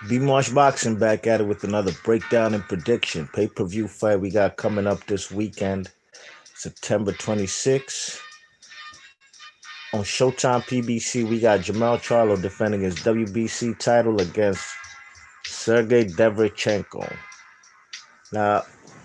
B-Marsh Boxing back at it with another breakdown and prediction. Pay-per-view fight we got coming up this weekend, September 26th. On Showtime PBC, we got Jermall Charlo defending his WBC title against Sergey Derevyanchenko. Now,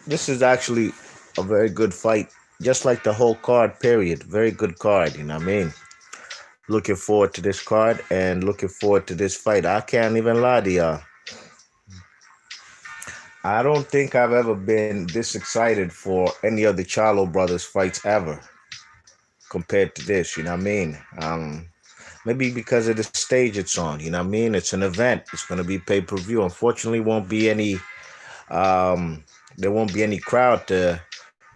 this is actually a very good fight, just like the whole card, period. Very good card, you know what I mean? Looking forward to this card and looking forward to this fight. I can't even lie to y'all. I don't think I've ever been this excited for any of the Charlo brothers fights ever compared to this, you know what I mean? Maybe because of the stage it's on, you know what I mean? It's an event. It's going to be pay-per-view. Unfortunately, um, there won't be any crowd to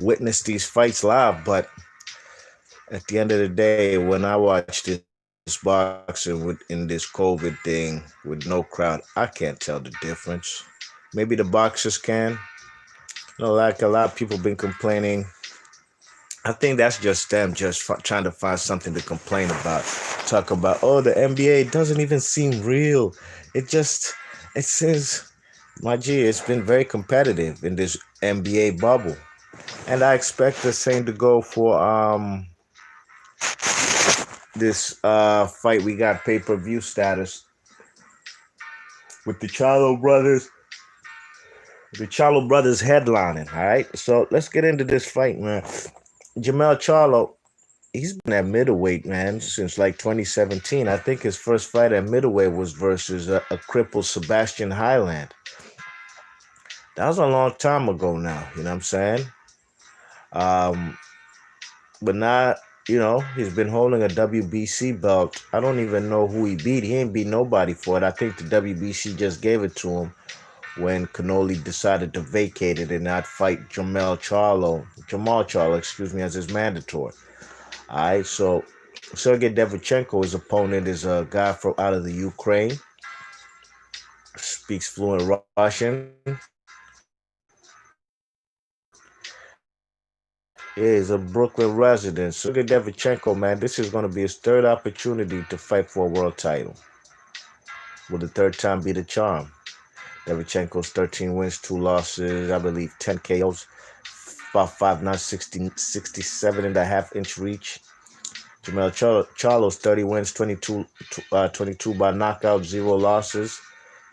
witness these fights live, but at the end of the day, when I watch this boxing in this COVID thing with no crowd, I can't tell the difference. Maybe the boxers can. Like a lot of people been complaining. I think that's just them just trying to find something to complain about. Talk about, oh, the NBA doesn't even seem real. It says, my G, it's been very competitive in this NBA bubble. And I expect the same to go for this fight we got pay-per-view status with the Charlo brothers headlining. All right, so let's get into this fight, man. Jermall Charlo, he's been at middleweight, man, since like 2017. I think his first fight at middleweight was versus a crippled Sebastian Highland. That was a long time ago now, you know what I'm saying? Um, but now, he's been holding a WBC belt. I don't even know who he beat. He ain't beat nobody for it. I think the WBC just gave it to him when Canoli decided to vacate it and not fight Jamal Charlo, excuse me, as his mandatory. All right, so Sergey Derevyanchenko, his opponent, is a guy from out of the Ukraine, speaks fluent Russian, is a Brooklyn resident. Sergey Derevyanchenko, man, this is going to be his third opportunity to fight for a world title. Will the third time be the charm? Derevyanchenko's 13 wins, 2 losses, I believe 10 KOs, about 5'9", 67.5-inch reach. Jermall Charlo's 30 wins, 22 by knockout, 0 losses,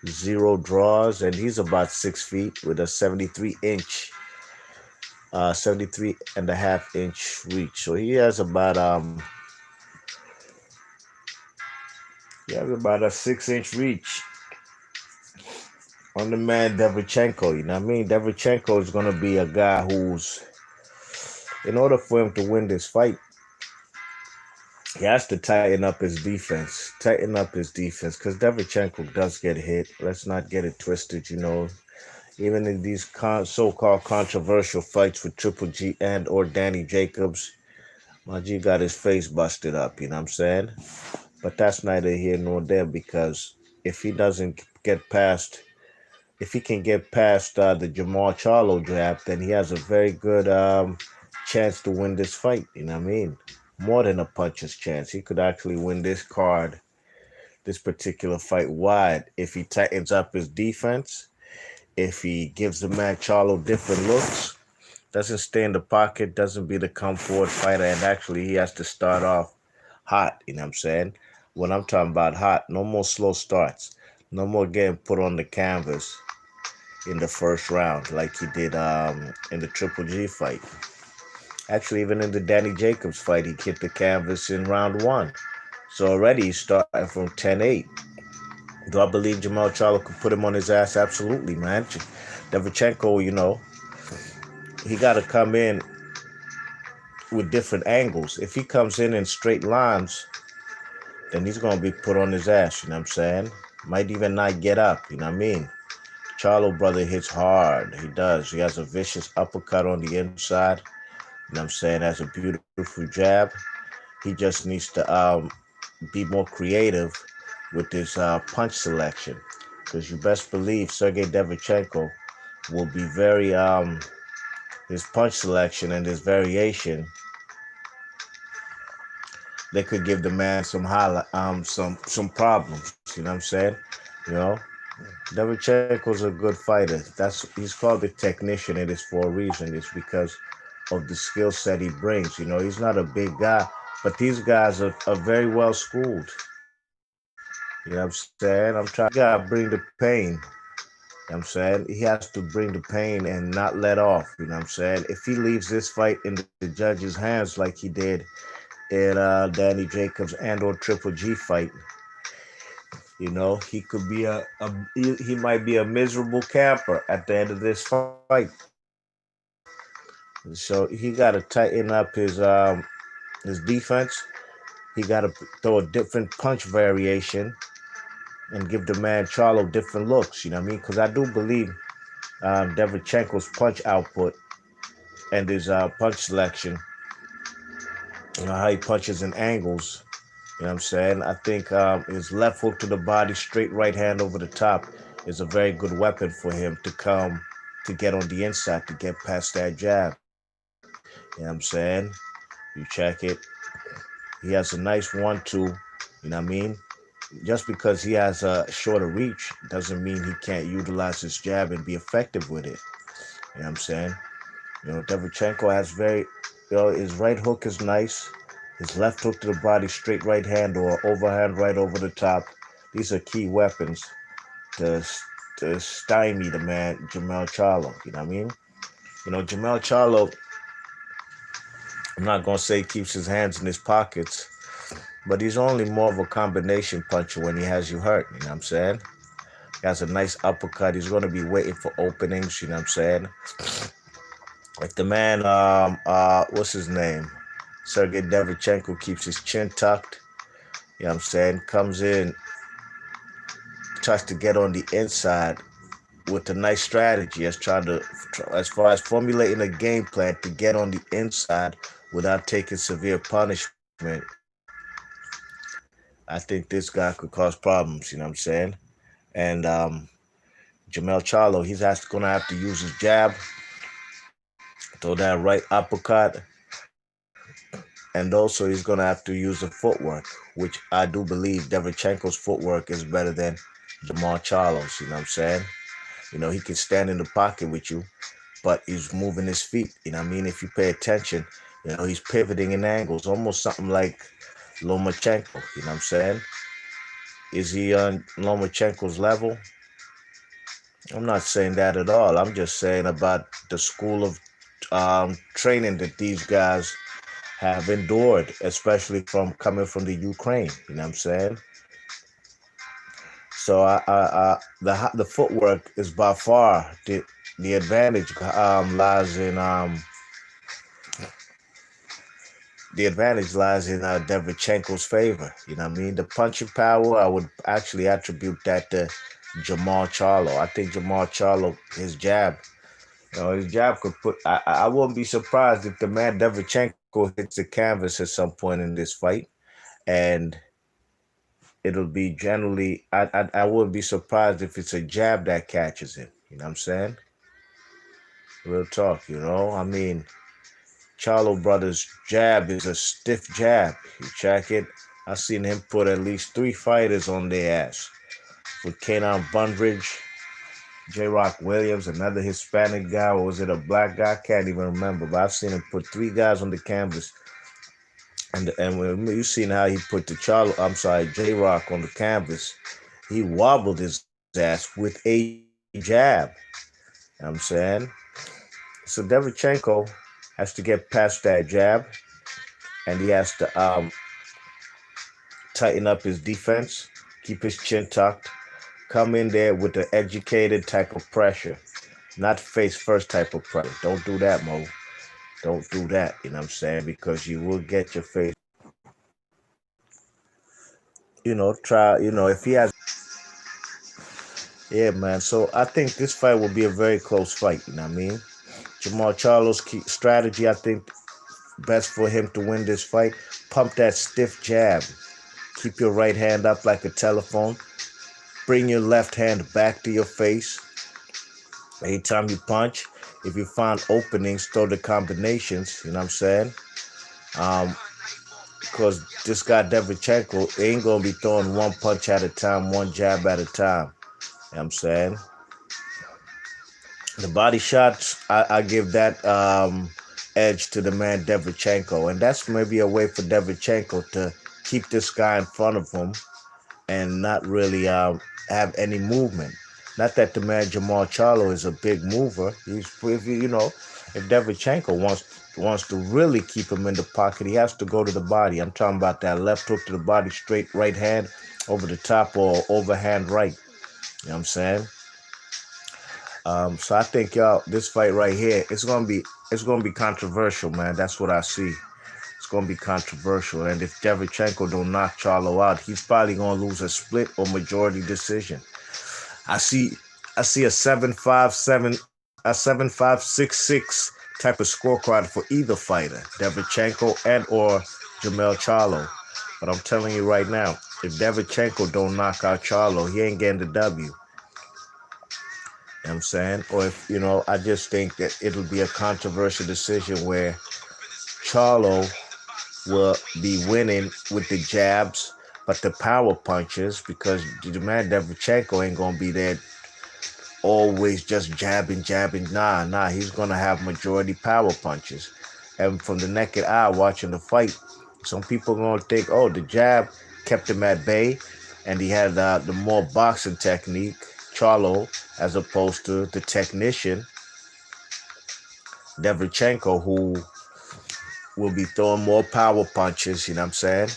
0 draws, and he's about 6 feet with a 73.5-inch reach. So he has about a 6-inch reach on the man Derevyanchenko. You know what I mean? Derevyanchenko is going to be a guy in order for him to win this fight, he has to tighten up his defense. Because Derevyanchenko does get hit. Let's not get it twisted, Even in these so-called controversial fights with Triple G and or Danny Jacobs, my G got his face busted up, you know what I'm saying? But that's neither here nor there because if he doesn't get past, if he can get past the Jermall Charlo jab, then he has a very good chance to win this fight, you know what I mean? More than a puncher's chance. He could actually win this particular fight wide if he tightens up his defense, if he gives the man Charlo different looks, doesn't stay in the pocket, doesn't be the come forward fighter, and actually he has to start off hot, you know what I'm saying? When I'm talking about hot, no more slow starts. No more getting put on the canvas in the first round like he did in the Triple G fight. Actually, even in the Danny Jacobs fight, he hit the canvas in round 1. So already he's starting from 10-8. Do I believe Jermall Charlo could put him on his ass? Absolutely, man. Derevyanchenko, he got to come in with different angles. If he comes in straight lines, then he's going to be put on his ass, you know what I'm saying? Might even not get up, you know what I mean? Charlo brother hits hard. He does. He has a vicious uppercut on the inside. You know what I'm saying? Has a beautiful jab. He just needs to be more creative with his punch selection. Because you best believe Sergey Derevyanchenko will be his punch selection and his variation, they could give the man some problems, you know what I'm saying? You know? Derevyanchenko's a good fighter. He's called the technician. It is for a reason. It's because of the skill set he brings. He's not a big guy, but these guys are very well schooled. You know what I'm saying? I'm trying. He gotta bring the pain. You know what I'm saying? He has to bring the pain and not let off. You know what I'm saying? If he leaves this fight in the judge's hands like he did in Danny Jacobs and or Triple G fight, he could be he might be a miserable camper at the end of this fight. So he got to tighten up his defense. He got to throw a different punch variation and give the man Charlo different looks. You know what I mean? Because I do believe Derevyanchenko's punch output and his punch selection, how he punches in angles. You know what I'm saying? I think his left hook to the body, straight right hand over the top is a very good weapon for him to get on the inside, to get past that jab. You know what I'm saying? You check it. He has a nice 1-2. You know what I mean? Just because he has a shorter reach doesn't mean he can't utilize his jab and be effective with it. You know what I'm saying? Derevyanchenko has his right hook is nice. His left hook to the body, straight right hand or overhand right over the top. These are key weapons to to stymie the man Jermall Charlo. You know what I mean? Jermall Charlo, I'm not gonna say keeps his hands in his pockets, but he's only more of a combination puncher when he has you hurt. You know what I'm saying? He has a nice uppercut. He's gonna be waiting for openings. You know what I'm saying? If the man, what's his name? Sergey Derevyanchenko keeps his chin tucked. You know what I'm saying? Comes in, tries to get on the inside with a nice strategy as far as formulating a game plan to get on the inside without taking severe punishment. I think this guy could cause problems. You know what I'm saying? And Jermall Charlo, gonna have to use his jab, throw that right uppercut, and also he's gonna have to use the footwork, which I do believe Derevyanchenko's footwork is better than Jermall Charlo's. You know what I'm saying? He can stand in the pocket with you, but he's moving his feet. You know what I mean? If you pay attention, he's pivoting in angles, almost something like Lomachenko. You know what I'm saying? Is he on Lomachenko's level? I'm not saying that at all. I'm just saying about the school of training that these guys have endured, especially from coming from the Ukraine. You know what I'm saying? So the footwork is by far the advantage lies in Derevyanchenko's favor. You know what I mean? The punching power, I would actually attribute that to Jermall Charlo. I think Jermall Charlo, his jab could put. I wouldn't be surprised if the man Derevyanchenko hits the canvas at some point in this fight, and it'll be generally. I wouldn't be surprised if it's a jab that catches him. You know what I'm saying? Real talk. I mean, Charlo Brothers' jab is a stiff jab. You check it. I've seen him put at least 3 fighters on their ass. With Kanan Bundridge, J. Rock Williams, another Hispanic guy, or was it a black guy? I can't even remember. But I've seen him put 3 guys on the canvas. And when you seen how he put J. Rock on the canvas, he wobbled his ass with a jab. You know what I'm saying? So Derevyanchenko has to get past that jab, and he has to tighten up his defense, keep his chin tucked, come in there with the educated type of pressure, not face first type of pressure. Don't do that, Mo. Don't do that, you know what I'm saying? Because you will get your face. If he has. Yeah, man. So I think this fight will be a very close fight, you know what I mean? Jermall Charlo's strategy, I think, best for him to win this fight. Pump that stiff jab. Keep your right hand up like a telephone. Bring your left hand back to your face. Anytime you punch, if you find openings, throw the combinations, you know what I'm saying? Because this guy Derevyanchenko ain't going to be throwing one punch at a time, one jab at a time. know what I'm saying? The body shots, I give that edge to the man Derevyanchenko, and that's maybe a way for Derevyanchenko to keep this guy in front of him and not really have any movement. Not that the man Jermall Charlo is a big mover. He's, if Derevyanchenko wants to really keep him in the pocket, he has to go to the body. I'm talking about that left hook to the body, straight right hand over the top or overhand right. You know what I'm saying? So I think y'all, this fight right here, it's gonna be controversial, man. That's what I see. It's gonna be controversial, and if Derevyanchenko don't knock Charlo out, he's probably gonna lose a split or majority decision. I see, I see a 7-5-7, a 7-5-6-6 type of scorecard for either fighter, Derevyanchenko and or Jermall Charlo. But I'm telling you right now, if Derevyanchenko don't knock out Charlo, he ain't getting the W. You know what I'm saying? Or if, I just think that it'll be a controversial decision where Charlo will be winning with the jabs, but the power punches, because the man Derevyanchenko ain't gonna be there always just jabbing, jabbing. Nah, he's gonna have majority power punches. And from the naked eye watching the fight, some people are gonna think, oh, the jab kept him at bay, and he had the more boxing technique, Charlo, as opposed to the technician Derevyanchenko, who will be throwing more power punches. You know what I'm saying?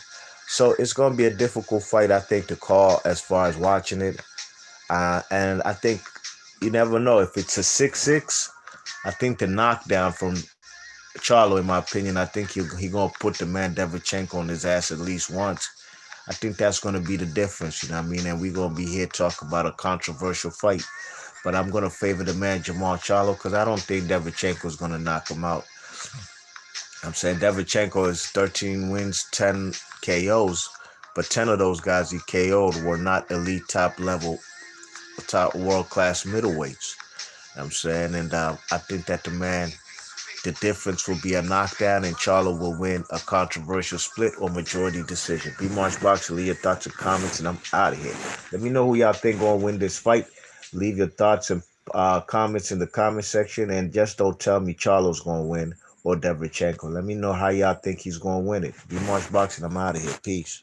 So it's gonna be a difficult fight, I think, to call as far as watching it. And I think you never know if it's a 6-6. I think the knockdown from Charlo, in my opinion, I think he gonna put the man Derevyanchenko on his ass at least once. I think that's gonna be the difference, you know what I mean? And we're gonna be here talk about a controversial fight. But I'm gonna favor the man Jermall Charlo because I don't think Derevyanchenko is gonna knock him out. I'm saying Derevyanchenko is 13 wins, 10 KOs, but 10 of those guys he KO'd were not elite top level, top world class middleweights. You know what I'm saying, and I think that the difference will be a knockdown, and Charlo will win a controversial split or majority decision. Be March Boxer, leave your thoughts and comments, and I'm out of here. Let me know who y'all think gonna win this fight. Leave your thoughts and comments in the comment section, and just don't tell me Charlo's gonna win or Derevyanchenko. Let me know how y'all think he's gonna win it. Be March Boxing, I'm out of here. Peace.